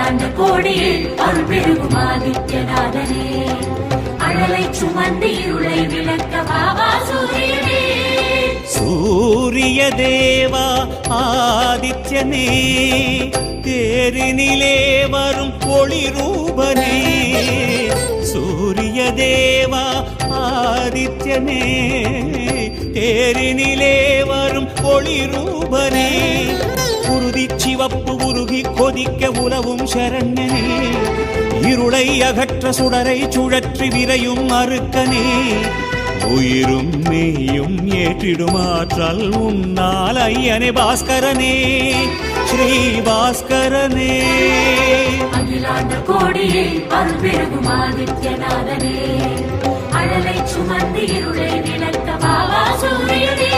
அகிலாண்ட கோடியில் அருள் பெருகும் ஆதித்யநாதனே அழலை சுமந்து இருளை விளக்க பாபா சூரியனே சூரிய தேவா ஆதித்யனே தேரினிலே வரும் ஒளி ரூபனே சூரிய தேவா ஆதித்யனே தேரினிலே வரும் ஒளி ரூபனே உறுதி சிவப்பு உருகி கொதிக்க உலவும் சரண்யனே இருளை அகற்ற சுடரை சுழற்றி விரையும் அருக்கனே உயிரும் மெய்யும் ஏற்றிடும் ஆற்றல் உன்னால் ஐயனே பாஸ்கரனே ஸ்ரீ பாஸ்கரனே அகிலாண்ட கோடியில் அருள் பெருகும் ஆதித்யநாதனே அழலை சுமந்து இருளை விளக்க பாபா சூரியனே